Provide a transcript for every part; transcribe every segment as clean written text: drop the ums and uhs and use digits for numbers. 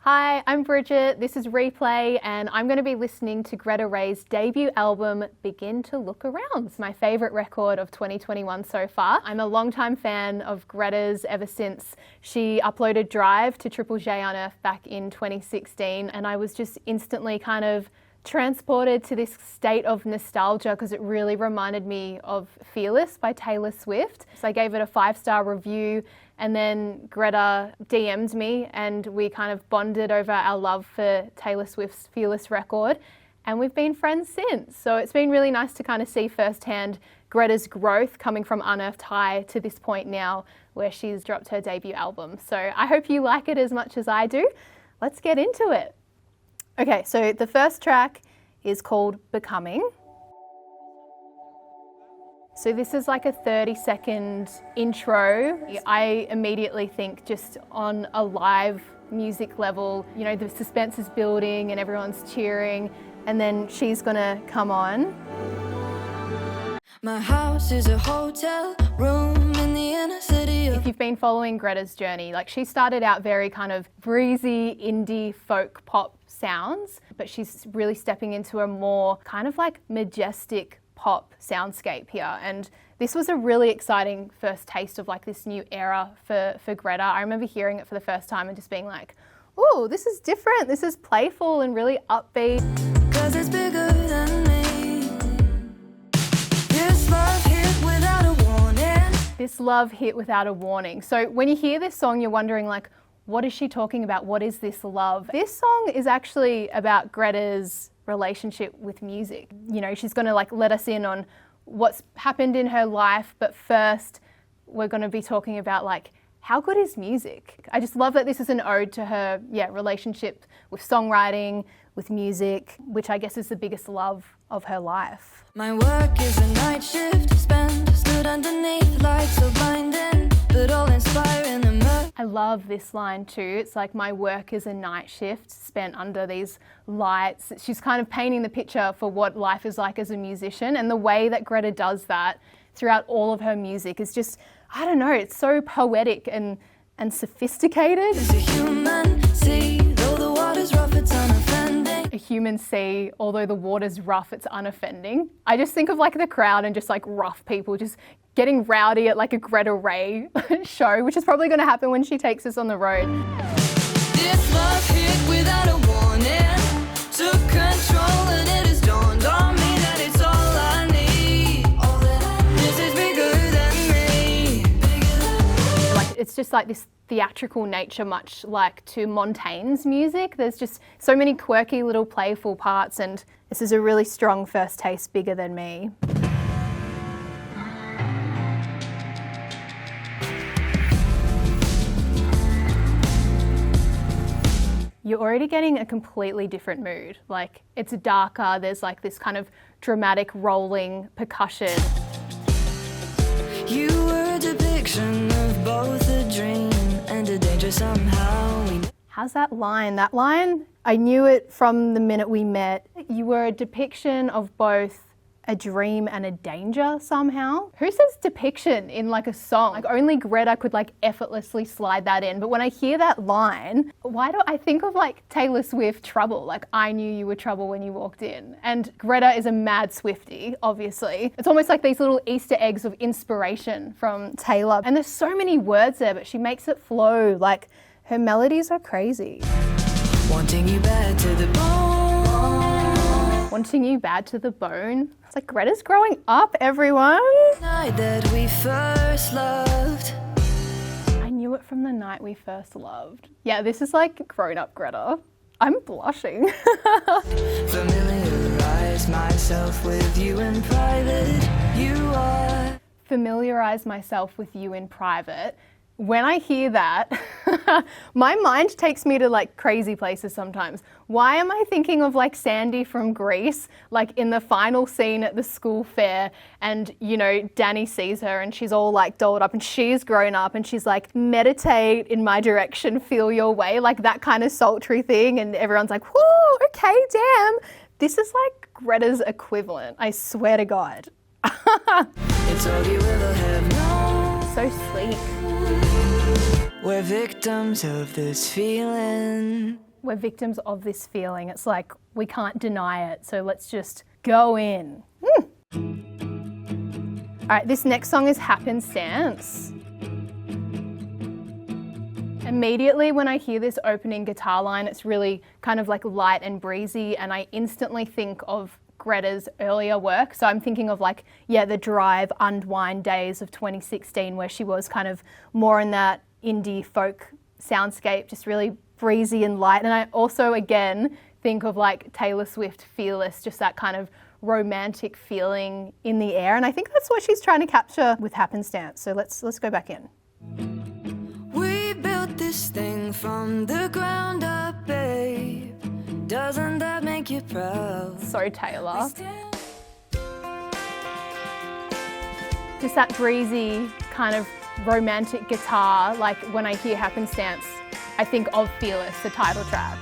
Hi, I'm Bridget, this is Replay, and I'm going to be listening to Gretta Ray's debut album, Begin to Look Around. It's my favourite record of 2021 so far. I'm a longtime fan of Gretta's ever since she uploaded Drive to Triple J Unearthed back in 2016, and I was just instantly kind of transported to this state of nostalgia because it really reminded me of Fearless by Taylor Swift. So I gave it a 5-star review, and then Gretta DM'd me and we kind of bonded over our love for Taylor Swift's Fearless record, and we've been friends since. So it's been really nice to kind of see firsthand Gretta's growth coming from Unearthed High to this point now where she's dropped her debut album. So I hope you like it as much as I do. Let's get into it. Okay, so the first track is called Becoming. So this is like a 30-second intro. I immediately think just on a live music level, you know, the suspense is building and everyone's cheering, and then she's gonna come on. My house is a hotel room in the inner city. If you've been following Gretta's journey, like she started out very kind of breezy indie folk pop sounds, but she's really stepping into a more kind of like majestic pop soundscape here. And this was a really exciting first taste of like this new era for Gretta. I remember hearing it for the first time and just being like, oh, this is different. This is playful and really upbeat. 'Cause it's bigger than me. This love hit without a warning. This love hit without a warning. So when you hear this song, you're wondering like, what is she talking about? What is this love? This song is actually about Gretta's relationship with music. You know, she's going to like let us in on what's happened in her life, but first we're going to be talking about like, how good is music? I just love that this is an ode to her, relationship with songwriting, with music, which I guess is the biggest love of her life. My work is a night shift spent, stood underneath lights so blinding, but all inspiring the mirror. I love this line too. It's like, my work is a night shift spent under these lights. She's kind of painting the picture for what life is like as a musician, and the way that Gretta does that throughout all of her music is just, I don't know, it's so poetic and sophisticated. It's a human sea, though the water's rough, it's unoffending. A human sea, although the water's rough, it's unoffending. I just think of like the crowd and just like rough people just getting rowdy at like a Gretta Ray show, which is probably going to happen when she takes us on the road. This love hit without a warning, took control and it has dawned on me that it's all I need. All that this is bigger than me. Like, it's just like this theatrical nature, much like to Montaigne's music. There's just so many quirky little playful parts, and this is a really strong first taste, Bigger Than Me. You're already getting a completely different mood. Like, it's darker, there's like this kind of dramatic rolling percussion. You were a depiction of both a dream and a danger somehow. How's that line? That line, I knew it from the minute we met. You were a depiction of both a dream and a danger somehow. Who says depiction in like a song? Like, only Gretta could like effortlessly slide that in. But when I hear that line, why do I think of like Taylor Swift Trouble? Like, I knew you were trouble when you walked in. And Gretta is a mad Swiftie, obviously. It's almost like these little Easter eggs of inspiration from Taylor. And there's so many words there, but she makes it flow. Like, her melodies are crazy. Wanting you bad to the bone. Wanting you bad to the bone. It's like Gretta's growing up, everyone. Night that we first loved. I knew it from the night we first loved. Yeah, this is like grown-up Gretta. I'm blushing. Familiarize myself with you in private. You are. Familiarize myself with you in private. When I hear that, my mind takes me to like crazy places sometimes. Why am I thinking of like Sandy from Greece, like in the final scene at the school fair, and you know, Danny sees her and she's all like dolled up and she's grown up and she's like, meditate in my direction, feel your way, like that kind of sultry thing, and everyone's like, whoa, okay, damn. This is like Gretta's equivalent, I swear to God. It's all you ever have known. So sleek. We're victims of this feeling. We're victims of this feeling. It's like we can't deny it, so let's just go in. All right, this next song is Happenstance. Immediately when I hear this opening guitar line, it's really kind of like light and breezy, and I instantly think of Gretta's earlier work. So I'm thinking of like, yeah, the Drive, Unwind days of 2016, where she was kind of more in that indie folk soundscape, just really breezy and light. And I also, again, think of like Taylor Swift Fearless, just that kind of romantic feeling in the air. And I think that's what she's trying to capture with Happenstance. So let's go back in. We built this thing from the ground up, babe. Doesn't that make you proud? So Taylor. Just that breezy kind of romantic guitar. Like when I hear Happenstance, I think of Fearless, the title track.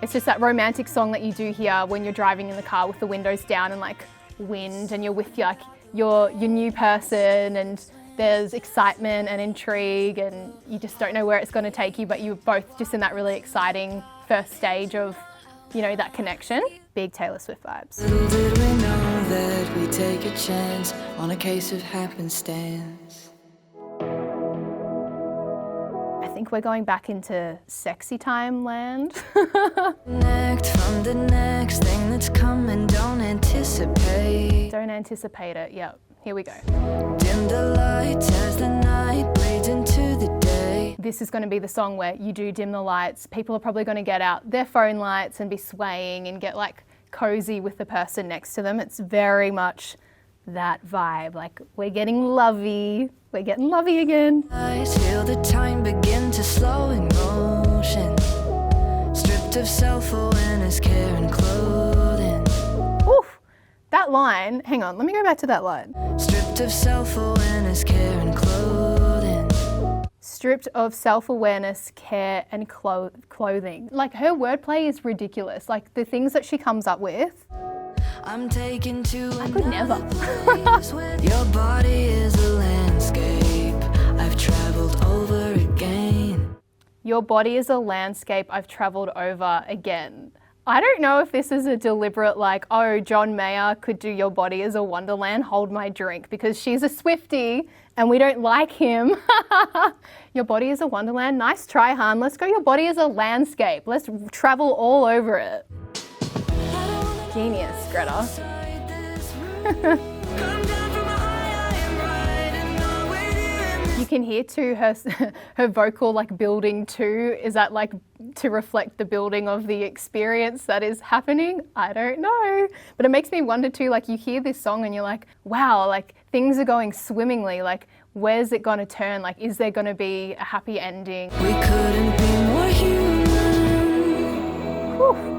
It's just that romantic song that you do hear when you're driving in the car with the windows down and like wind, and you're with like your new person, and there's excitement and intrigue, and you just don't know where it's going to take you, but you're both just in that really exciting first stage of, you know, that connection. Big Taylor Swift vibes. Little did we know that we take a chance on a case of happenstance. I think we're going back into sexy time land. Connect from the next thing that's coming, don't anticipate. Don't anticipate it, yep. Here we go. Dim the lights as the night bleeds into the day. This is going to be the song where you do dim the lights. People are probably going to get out their phone lights and be swaying and get like cozy with the person next to them. It's very much that vibe. Like we're getting lovey. We're getting lovey again. Eyes feel the time begin to slow in motion. Stripped of self-awareness, care and clothing. Oof, that line, hang on, let me go back to that line. Stripped of self-awareness, care and clothing. Stripped of self-awareness, care and clothing. Like her wordplay is ridiculous. Like the things that she comes up with. I'm taken to I could never. Your body is a landscape I've traveled over again. Your body is a landscape I've traveled over again. I don't know if this is a deliberate like, oh, John Mayer could do Your Body is a Wonderland, hold my drink, because she's a Swiftie and we don't like him. Your body is a wonderland. Nice try, hon. Let's go. Your body is a landscape. Let's travel all over it. Genius, Gretta. You can hear too her vocal like building too. Is that like to reflect the building of the experience that is happening? I don't know. But it makes me wonder too, like you hear this song and you're like, wow, like things are going swimmingly. Like where's it going to turn? Like is there going to be a happy ending? We couldn't be more human. Whew.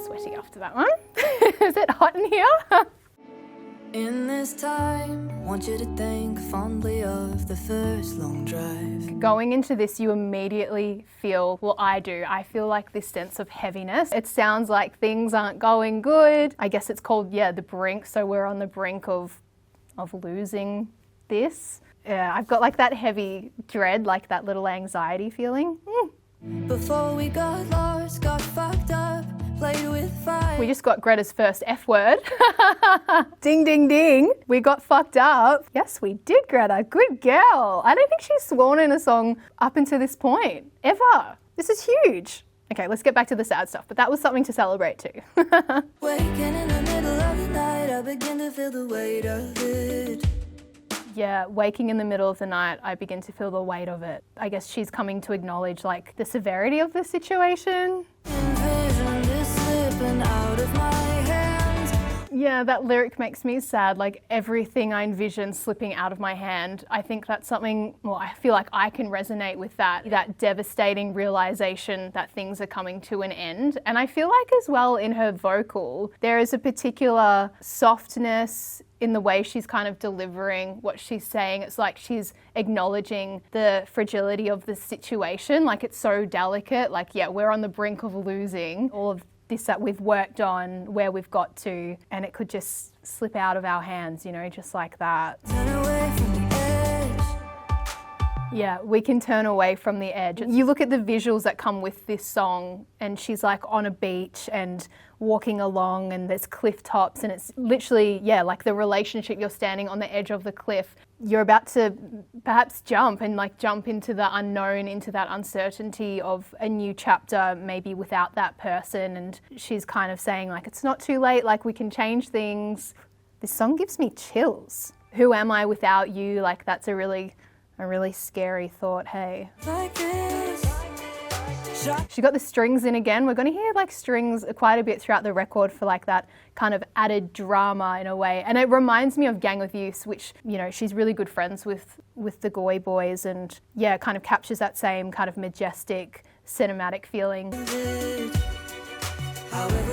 Sweaty after that one. Is it hot in here? In this time, want you to think fondly of the first long drive. Going into this, you immediately feel, well, I do. I feel like this sense of heaviness. It sounds like things aren't going good. I guess it's called, yeah, the brink. So we're on the brink of losing this. Yeah, I've got like that heavy dread, like that little anxiety feeling. Before we got lost, got fucked up, played with fire. We just got Gretta's first F word. Ding, ding, ding. We got fucked up. Yes, we did, Gretta. Good girl. I don't think she's sworn in a song up until this point, ever. This is huge. Okay, let's get back to the sad stuff, but that was something to celebrate too. Waking in the middle of the night, I begin to feel the weight of it. Yeah, waking in the middle of the night, I begin to feel the weight of it. I guess she's coming to acknowledge like the severity of the situation. Envision this slipping out of my hands. Yeah, that lyric makes me sad, like everything I envision slipping out of my hand. I think that's something, well, I feel like I can resonate with that devastating realization that things are coming to an end. And I feel like as well in her vocal, there is a particular softness in the way she's kind of delivering what she's saying. It's like she's acknowledging the fragility of the situation. Like it's so delicate. Like, yeah, we're on the brink of losing all of this that we've worked on, where we've got to, and it could just slip out of our hands, you know, just like that. Turn away from the edge. Yeah, we can turn away from the edge. You look at the visuals that come with this song and she's like on a beach and walking along and there's cliff tops and it's literally, yeah, like the relationship, you're standing on the edge of the cliff. You're about to perhaps jump into the unknown, into that uncertainty of a new chapter, maybe without that person. And she's kind of saying like, it's not too late, like we can change things. This song gives me chills. Who am I without you? Like that's a really scary thought, hey. Like this. She got the strings in again. We're going to hear like strings quite a bit throughout the record for like that kind of added drama in a way. And it reminds me of Gang of Youth, which, you know, she's really good friends with the Goy Boys and yeah, kind of captures that same kind of majestic cinematic feeling.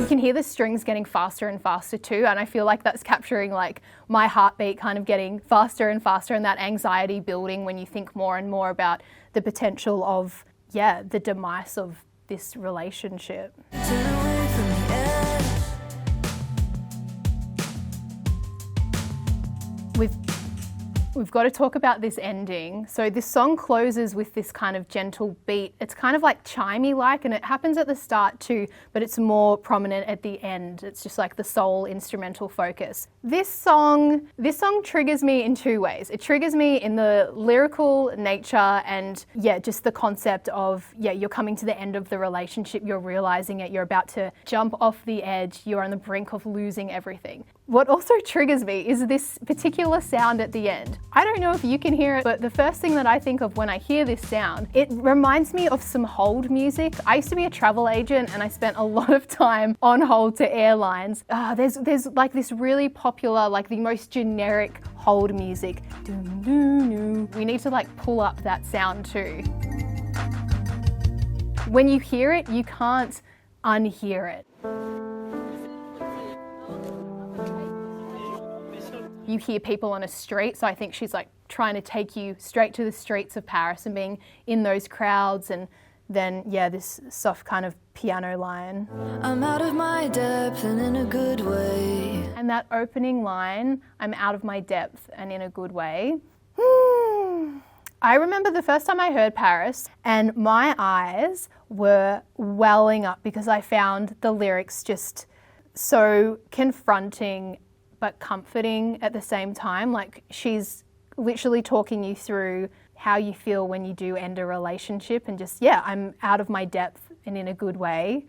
You can hear the strings getting faster and faster too, and I feel like that's capturing like my heartbeat kind of getting faster and faster and that anxiety building when you think more and more about the potential of, yeah, the demise of this relationship. Turn away from the edge. We've got to talk about this ending. So this song closes with this kind of gentle beat. It's kind of like chimey-like, and it happens at the start too, but it's more prominent at the end. It's just like the sole instrumental focus. This song triggers me in two ways. It triggers me in the lyrical nature and yeah, just the concept of, yeah, you're coming to the end of the relationship, you're realizing it, you're about to jump off the edge, you're on the brink of losing everything. What also triggers me is this particular sound at the end. I don't know if you can hear it, but the first thing that I think of when I hear this sound, it reminds me of some hold music. I used to be a travel agent and I spent a lot of time on hold to airlines. There's like this really popular, like the most generic hold music. We need to like pull up that sound too. When you hear it, you can't unhear it. You hear people on a street, so I think she's like trying to take you straight to the streets of Paris and being in those crowds, and then yeah, this soft kind of piano line. I'm out of my depth and in a good way. And that opening line, I'm out of my depth and in a good way. I remember the first time I heard Paris and my eyes were welling up because I found the lyrics just so confronting but comforting at the same time. Like she's literally talking you through how you feel when you do end a relationship and just, yeah, I'm out of my depth and in a good way.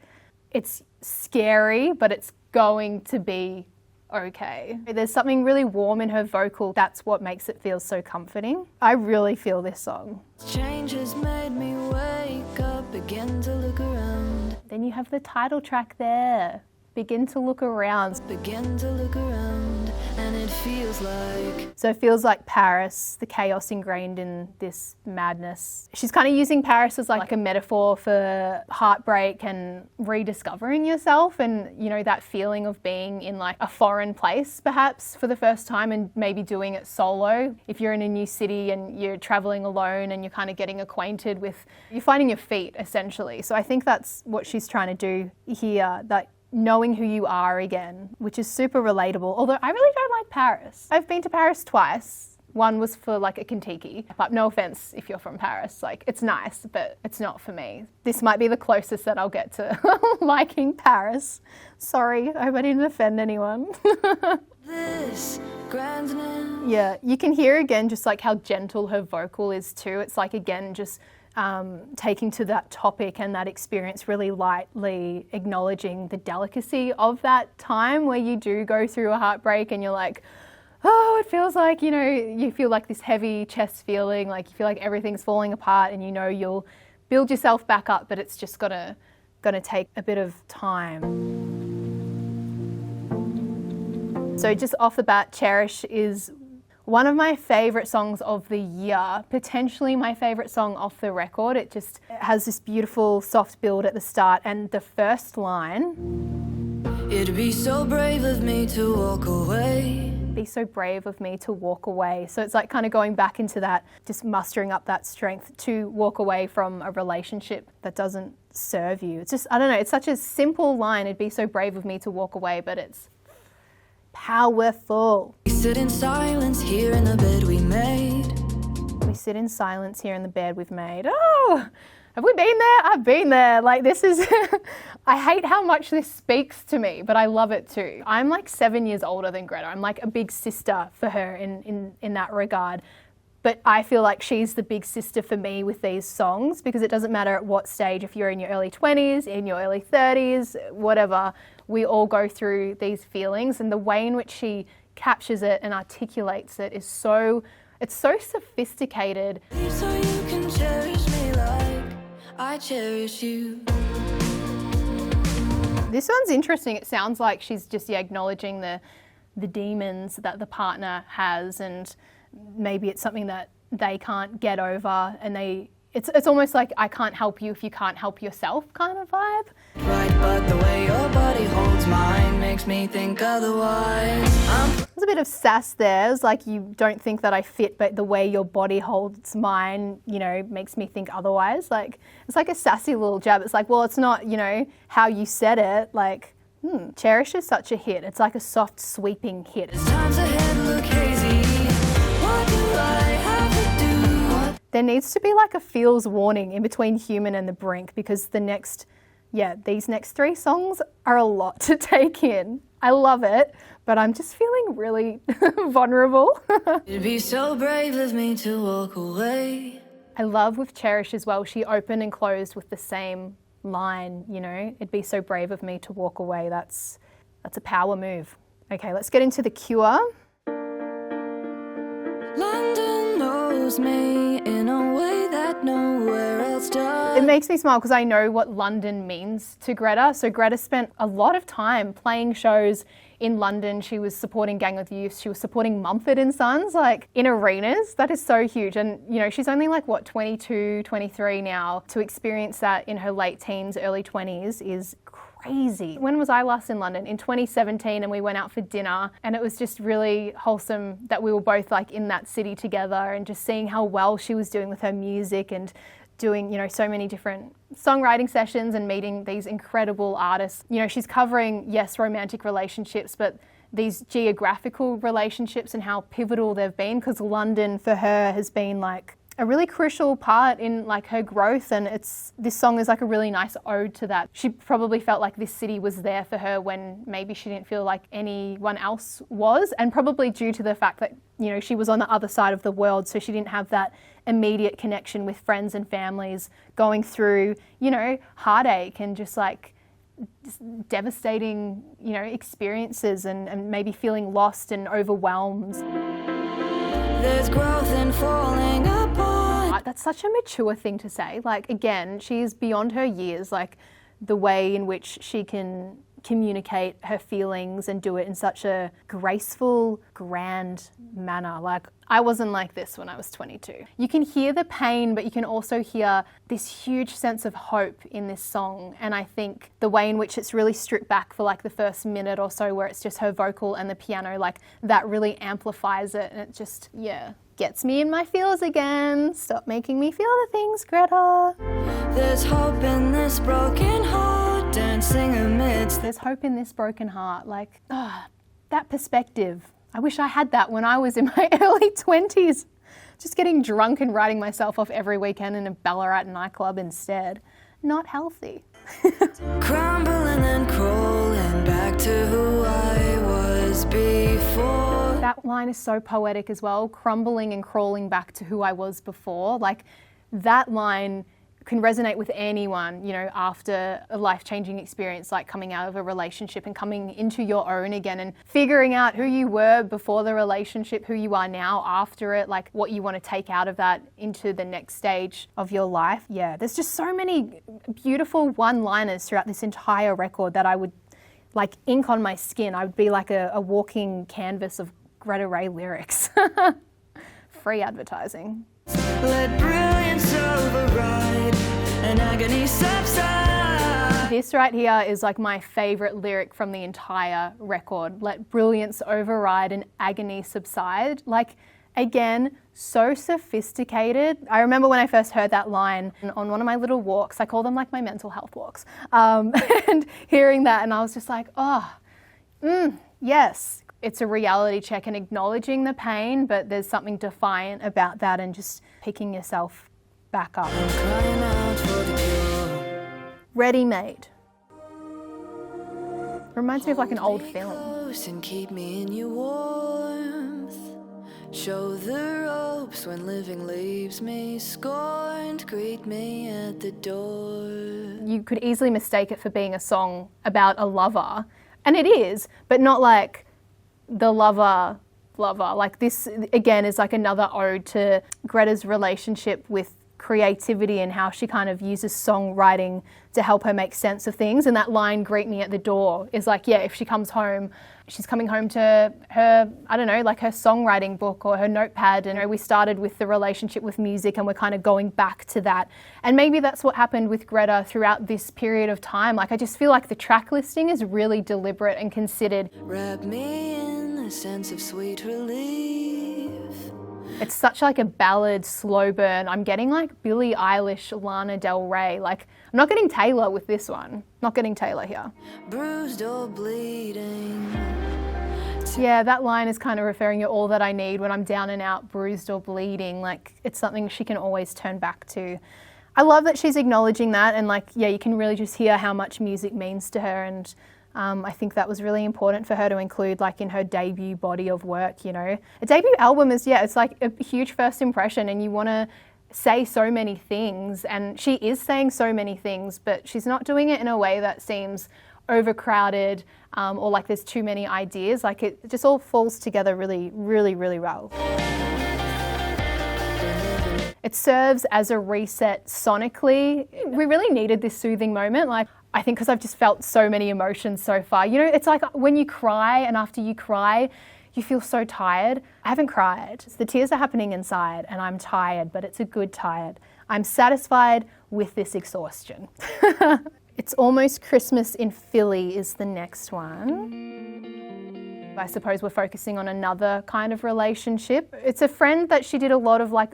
It's scary, but it's going to be okay. There's something really warm in her vocal. That's what makes it feel so comforting. I really feel this song. Change has made me wake up, begin to look around. Then you have the title track there. Begin to look around. Begin to look around, and it feels like... So it feels like Paris, the chaos ingrained in this madness. She's kind of using Paris as like a metaphor for heartbreak and rediscovering yourself and, you know, that feeling of being in like a foreign place perhaps for the first time and maybe doing it solo. If you're in a new city and you're traveling alone and you're kind of getting acquainted with, you're finding your feet essentially. So I think that's what she's trying to do here, that knowing who you are again, which is super relatable. Although I really don't like Paris. I've been to Paris twice. One was for like a Kentucky. But no offense if you're from Paris, like it's nice, but it's not for me. This might be the closest that I'll get to liking Paris. Sorry, I hope I didn't offend anyone. This grand name. Yeah, you can hear again just like how gentle her vocal is too. It's like again just taking to that topic and that experience really lightly, acknowledging the delicacy of that time where you do go through a heartbreak and you're like, oh, it feels like, you know, you feel like this heavy chest feeling, like you feel like everything's falling apart and you know you'll build yourself back up, but it's just gonna take a bit of time. So just off the bat, Cherish is one of my favourite songs of the year, potentially my favourite song off the record. It just has this beautiful soft build at the start, and the first line, It'd be so brave of me to walk away. Be so brave of me to walk away. So it's like kind of going back into that, just mustering up that strength to walk away from a relationship that doesn't serve you. It's just, I don't know, it's such a simple line, it'd be so brave of me to walk away, but it's powerful. We sit in silence here in the bed we made. We we sit in silence here in the bed we've made. Oh, have we been there? I've been there. Like, this is, I hate how much this speaks to me, but I love it too. I'm like 7 years older than Greta. I'm like a big sister for her in that regard. But I feel like she's the big sister for me with these songs, because it doesn't matter at what stage, if you're in your early 20s, in your early 30s, whatever, we all go through these feelings, and the way in which she captures it and articulates it is it's so sophisticated. So you can cherish me like I cherish you. This one's interesting. It sounds like she's just acknowledging the demons that the partner has, and maybe it's something that they can't get over, and it's almost like I can't help you if you can't help yourself kind of vibe. Right, but the way your body holds mine makes me think otherwise. There's a bit of sass there. It's like, you don't think that I fit, but the way your body holds mine, you know, makes me think otherwise. Like, it's like a sassy little jab. It's like, well, it's not, you know, how you said it. Like, Cherish is such a hit. It's like a soft, sweeping hit. Times ahead look hazy. What do I have to do? There needs to be like a feels warning in between Human and the Brink, because these next 3 songs are a lot to take in. I love it, but I'm just feeling really vulnerable. It'd be so brave of me to walk away. I love with Cherish as well, she opened and closed with the same line, you know, it'd be so brave of me to walk away. That's a power move. Okay, let's get into The Cure. London knows me in a way that nowhere else does. It makes me smile because I know what London means to Greta. So Greta spent a lot of time playing shows in London. She was supporting Gang of Youth. She was supporting Mumford & Sons, like in arenas. That is so huge. And, you know, she's only like, 22, 23 now. To experience that in her late teens, early 20s is crazy. When was I last in London? In 2017, and we went out for dinner, and it was just really wholesome that we were both like in that city together, and just seeing how well she was doing with her music and doing, you know, so many different songwriting sessions and meeting these incredible artists. You know, she's covering, yes, romantic relationships, but these geographical relationships and how pivotal they've been, because London for her has been like a really crucial part in like her growth, and this song is like a really nice ode to that. She probably felt like this city was there for her when maybe she didn't feel like anyone else was, and probably due to the fact that, you know, she was on the other side of the world, so she didn't have that immediate connection with friends and families going through, you know, heartache and just like devastating, you know, experiences, and maybe feeling lost and overwhelmed. There's growth and falling apart. That's such a mature thing to say. Like, again, she's beyond her years, like the way in which she can communicate her feelings and do it in such a graceful, grand manner. Like, I wasn't like this when I was 22. You can hear the pain, but you can also hear this huge sense of hope in this song. And I think the way in which it's really stripped back for like the first minute or so, where it's just her vocal and the piano, like that really amplifies it. And it just, gets me in my feels again. Stop making me feel the things, Greta. There's hope in this broken heart, dancing amidst. There's hope in this broken heart. Like, that perspective. I wish I had that when I was in my early 20s. Just getting drunk and writing myself off every weekend in a Ballarat nightclub instead. Not healthy. Crumbling and crawling back to who I was before. That line is so poetic as well. Crumbling and crawling back to who I was before. Like, that line can resonate with anyone, you know, after a life-changing experience like coming out of a relationship and coming into your own again and figuring out who you were before the relationship, who you are now after it, like what you want to take out of that into the next stage of your life. Yeah, there's just so many beautiful one-liners throughout this entire record that I would like ink on my skin. I would be like a walking canvas of Gretta Ray lyrics. Free advertising. Let brilliance override and agony subside. This right here is like my favourite lyric from the entire record. Let brilliance override and agony subside. Like, again, so sophisticated. I remember when I first heard that line on one of my little walks, I call them like my mental health walks, and hearing that, and I was just like, yes, it's a reality check and acknowledging the pain, but there's something defiant about that and just picking yourself back up. I'm crying out for the cure. Readymade. Reminds me of like an old film. Close and keep me in your warmth. Show the ropes when living leaves me. Scorned, greet me at the door. You could easily mistake it for being a song about a lover, and it is, but not like the lover. Like this, again, is like another ode to Gretta's relationship with creativity and how she kind of uses songwriting to help her make sense of things. And that line, greet me at the door, is like, yeah, if she comes home, she's coming home to her, I don't know, like her songwriting book or her notepad. And we started with the relationship with music and we're kind of going back to that. And maybe that's what happened with Gretta throughout this period of time. Like, I just feel like the track listing is really deliberate and considered. Wrap me in a sense of sweet relief. It's such like a ballad, slow burn. I'm getting like Billie Eilish, Lana Del Rey. Like, I'm not getting Taylor with this one. Not getting Taylor here. Bruised or bleeding. Yeah, that line is kind of referring to all that I need when I'm down and out, bruised or bleeding. Like, it's something she can always turn back to. I love that she's acknowledging that, and like, yeah, you can really just hear how much music means to her. And I think that was really important for her to include, like, in her debut body of work, you know. A debut album is, yeah, it's like a huge first impression, and you want to say so many things, and she is saying so many things, but she's not doing it in a way that seems overcrowded or like there's too many ideas. Like, it just all falls together really, really, really well. It serves as a reset sonically. We really needed this soothing moment. Like, I think because I've just felt so many emotions so far. You know, it's like when you cry and after you cry, you feel so tired. I haven't cried. The tears are happening inside and I'm tired, but it's a good tired. I'm satisfied with this exhaustion. It's Almost Christmas in Philly is the next one. I suppose we're focusing on another kind of relationship. It's a friend that she did a lot of like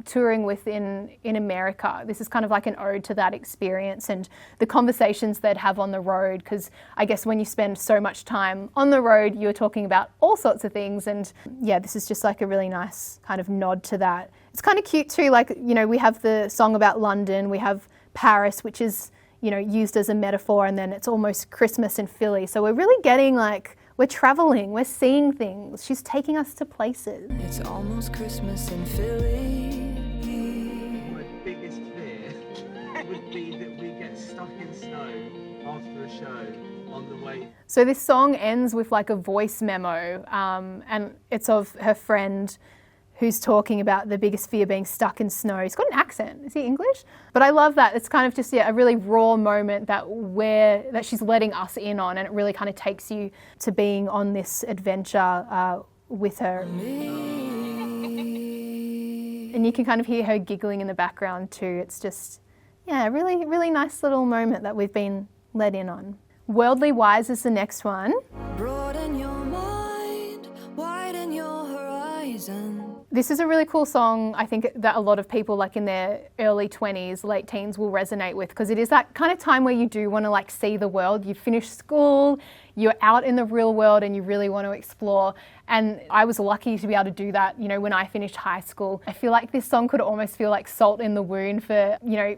touring with in America. This is kind of like an ode to that experience and the conversations they'd have on the road, because I guess when you spend so much time on the road, you're talking about all sorts of things. And yeah, this is just like a really nice kind of nod to that. It's kind of cute too. Like, you know, we have the song about London, we have Paris, which is, you know, used as a metaphor, and then it's Almost Christmas in Philly. So we're really getting like, we're traveling, we're seeing things. She's taking us to places. It's almost Christmas in Philly. My biggest fear would be that we get stuck in snow after a show on the way. So this song ends with like a voice memo, and it's of her friend who's talking about the biggest fear being stuck in snow. He's got an accent. Is he English? But I love that. It's kind of just, yeah, a really raw moment that she's letting us in on, and it really kind of takes you to being on this adventure with her. And you can kind of hear her giggling in the background too. It's just, yeah, a really, really nice little moment that we've been let in on. Worldly Wise is the next one. Broaden your mind, widen your horizon. This is a really cool song, I think, that a lot of people like in their early 20s, late teens will resonate with, because it is that kind of time where you do want to like see the world. You've finished school, you're out in the real world and you really want to explore. And I was lucky to be able to do that, you know, when I finished high school. I feel like this song could almost feel like salt in the wound for, you know,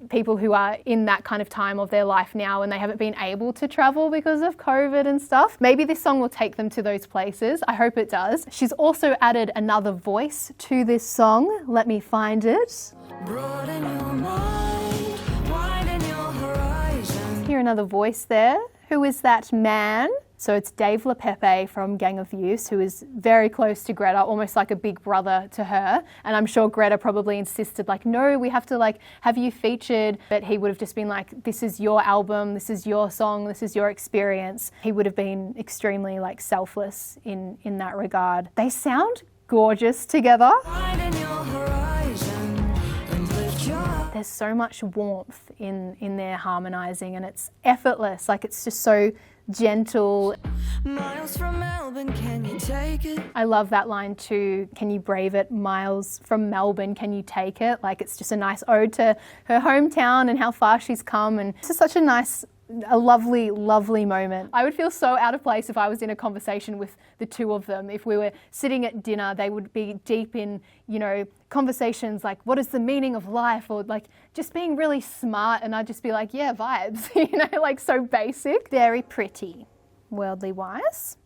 people who are in that kind of time of their life now and they haven't been able to travel because of COVID and stuff. Maybe this song will take them to those places. I hope it does. She's also added another voice to this song. Let me find it. Broaden your mind, widen your horizon. Hear another voice there. Who is that man? So it's Dave LaPepe from Gang of Youth, who is very close to Gretta, almost like a big brother to her. And I'm sure Gretta probably insisted, like, no, we have to like have you featured. But he would have just been like, this is your album, this is your song, this is your experience. He would have been extremely like selfless in that regard. They sound gorgeous together. Widen your horizon and lift your... There's so much warmth in their harmonizing, and it's effortless. Like, it's just so gentle. Miles from Melbourne, can you take it? I love that line too. Can you brave it? Miles from Melbourne, can you take it? Like, it's just a nice ode to her hometown and how far she's come. And it's just such a nice a lovely, lovely moment. I would feel so out of place if I was in a conversation with the two of them. If we were sitting at dinner, they would be deep in, you know, conversations like, what is the meaning of life? Or like just being really smart, and I'd just be like, yeah, vibes, you know, like so basic. Very pretty, worldly wise.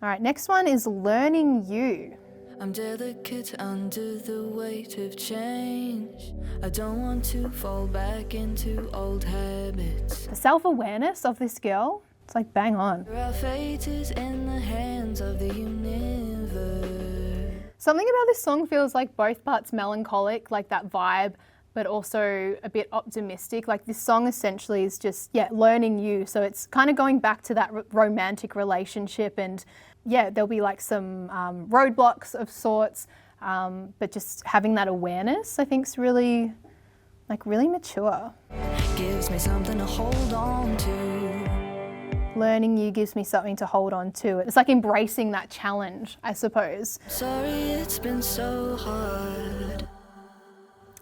All right, next one is Learning You. I'm delicate under the weight of change. I don't want to fall back into old habits. The self-awareness of this girl, it's like bang on. Our fate is in the hands of the universe. Something about this song feels like both parts melancholic, like that vibe, but also a bit optimistic. Like this song essentially is just, yeah, learning you. So it's kind of going back to that romantic relationship, and yeah, there'll be like some roadblocks of sorts, but just having that awareness, I think, is really, like, really mature. Gives me something to hold on to. Learning you gives me something to hold on to. It's like embracing that challenge, I suppose. Sorry, it's been so hard.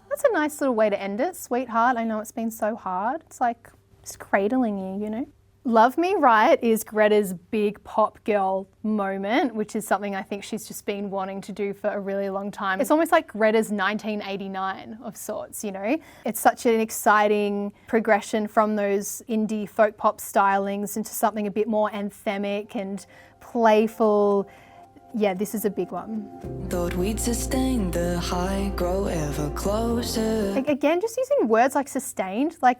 That's a nice little way to end it, sweetheart. I know it's been so hard. It's like just cradling you, you know? Love Me Right is Gretta's big pop girl moment, which is something I think she's just been wanting to do for a really long time. It's almost like Gretta's 1989 of sorts, you know? It's such an exciting progression from those indie folk pop stylings into something a bit more anthemic and playful. Yeah, this is a big one. Thought we'd sustain the high, grow ever closer. Again, just using words like sustained, like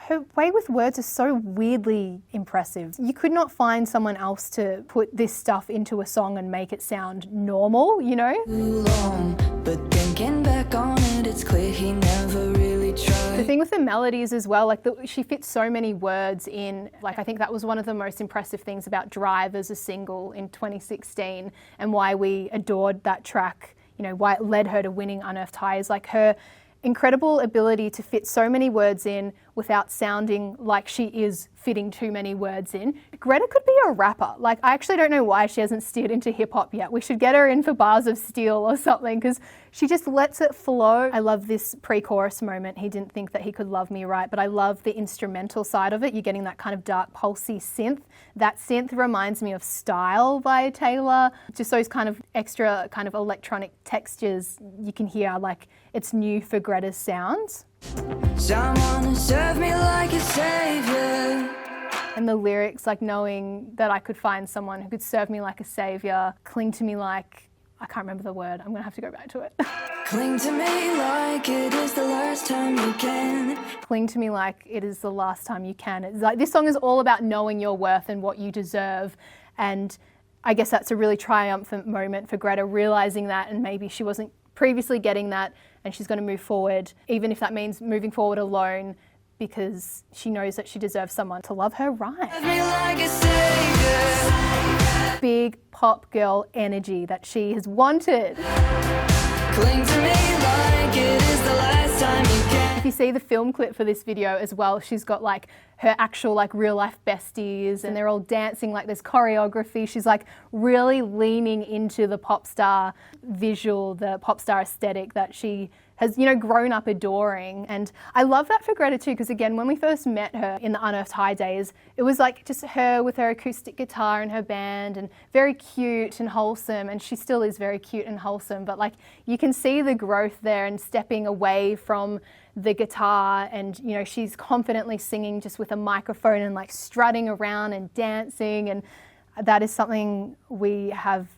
her way with words is so weirdly impressive. You could not find someone else to put this stuff into a song and make it sound normal, you know? Too long, but thinking back on it, it's clear he never really tried. The thing with the melodies as well, like she fits so many words in. Like I think that was one of the most impressive things about Drive as a single in 2016, and why we adored that track, you know, why it led her to winning Unearthed High, is like her incredible ability to fit so many words in without sounding like she is fitting too many words in. Gretta could be a rapper. Like, I actually don't know why she hasn't steered into hip hop yet. We should get her in for Bars of Steel or something, because she just lets it flow. I love this pre-chorus moment. He didn't think that he could love me right, but I love the instrumental side of it. You're getting that kind of dark, pulsy synth. That synth reminds me of Style by Taylor. Just those kind of extra kind of electronic textures you can hear, like it's new for Gretta's sounds. Someone to serve me like a savior. And the lyrics, like knowing that I could find someone who could serve me like a savior, cling to me like, I can't remember the word, I'm gonna have to go back to it. Cling to me like it is the last time you can. Cling to me like it is the last time you can. It's like, this song is all about knowing your worth and what you deserve. And I guess that's a really triumphant moment for Gretta, realizing that, and maybe she wasn't previously getting that, and she's going to move forward, even if that means moving forward alone, because she knows that she deserves someone to love her right. Love me like a savior. Big pop girl energy that she has wanted. Cling to me like it is the last time you can. If you see the film clip for this video as well, she's got like her actual like real life besties, and they're all dancing, like there's choreography. She's like really leaning into the pop star visual, the pop star aesthetic that she has, you know, grown up adoring. And I love that for Gretta too, because again, when we first met her in the Unearthed High days, it was like just her with her acoustic guitar and her band, and very cute and wholesome, and she still is very cute and wholesome, but like you can see the growth there and stepping away from the guitar, and you know, she's confidently singing just with a microphone and like strutting around and dancing, and that is something we have.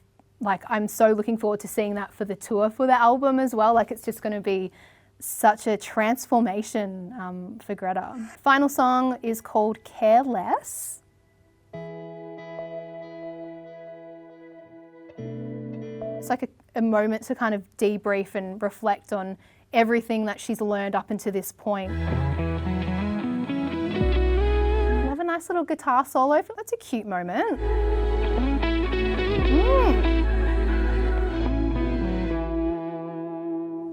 Like, I'm so looking forward to seeing that for the tour for the album as well. Like, it's just going to be such a transformation for Gretta. Final song is called Careless. It's like a moment to kind of debrief and reflect on everything that she's learned up until this point. Have a nice little guitar solo. That's a cute moment.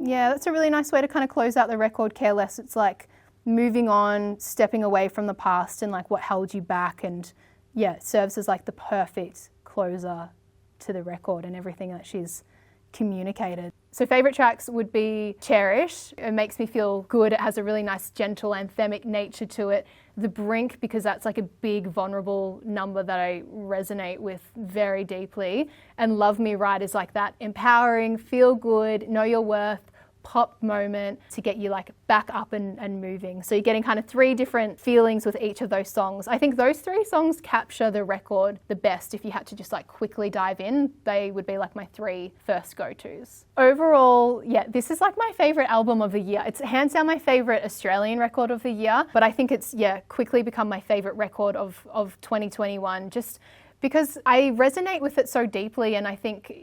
Yeah, that's a really nice way to kind of close out the record, Careless. It's like moving on, stepping away from the past and like what held you back, and yeah, it serves as like the perfect closer to the record and everything that she's communicated. So favourite tracks would be Cherish. It makes me feel good. It has a really nice, gentle, anthemic nature to it. the Brink, because that's like a big vulnerable number that I resonate with very deeply. And Love Me Right is like that empowering, feel good, know your worth, pop moment to get you like back up and moving. So you're getting kind of 3 different feelings with each of those songs. I think those 3 songs capture the record the best. If you had to just like quickly dive in, they would be like my 3 first go-tos. Overall, yeah, this is like my favorite album of the year. It's hands down my favorite Australian record of the year, but I think it's, yeah, quickly become my favorite record of 2021, just because I resonate with it so deeply. And I think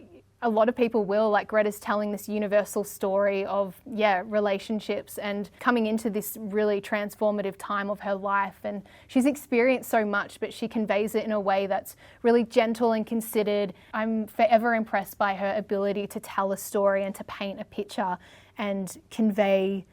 a lot of people will, like Gretta's telling this universal story of, yeah, relationships and coming into this really transformative time of her life. And she's experienced so much, but she conveys it in a way that's really gentle and considered. I'm forever impressed by her ability to tell a story and to paint a picture and convey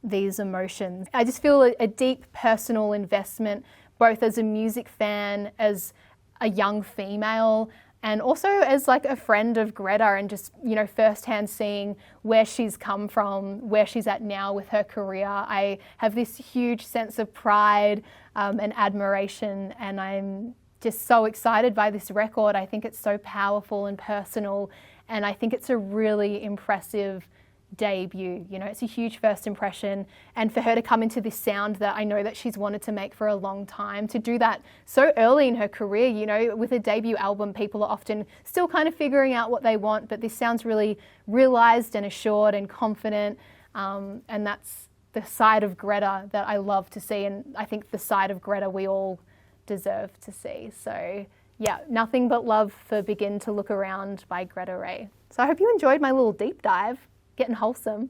these emotions. I just feel a deep personal investment, both as a music fan, as a young female, and also as like a friend of Gretta, and just, you know, firsthand seeing where she's come from, where she's at now with her career. I have this huge sense of pride and admiration, and I'm just so excited by this record. I think it's so powerful and personal, and I think it's a really impressive debut. You know, it's a huge first impression, and for her to come into this sound that I know that she's wanted to make for a long time, to do that so early in her career. You know, with a debut album, people are often still kind of figuring out what they want, but this sounds really realized and assured and confident, and that's the side of Gretta that I love to see, and I think the side of Gretta we all deserve to see. So yeah, nothing but love for Begin to Look Around by Gretta Ray. So I hope you enjoyed my little deep dive. Getting wholesome.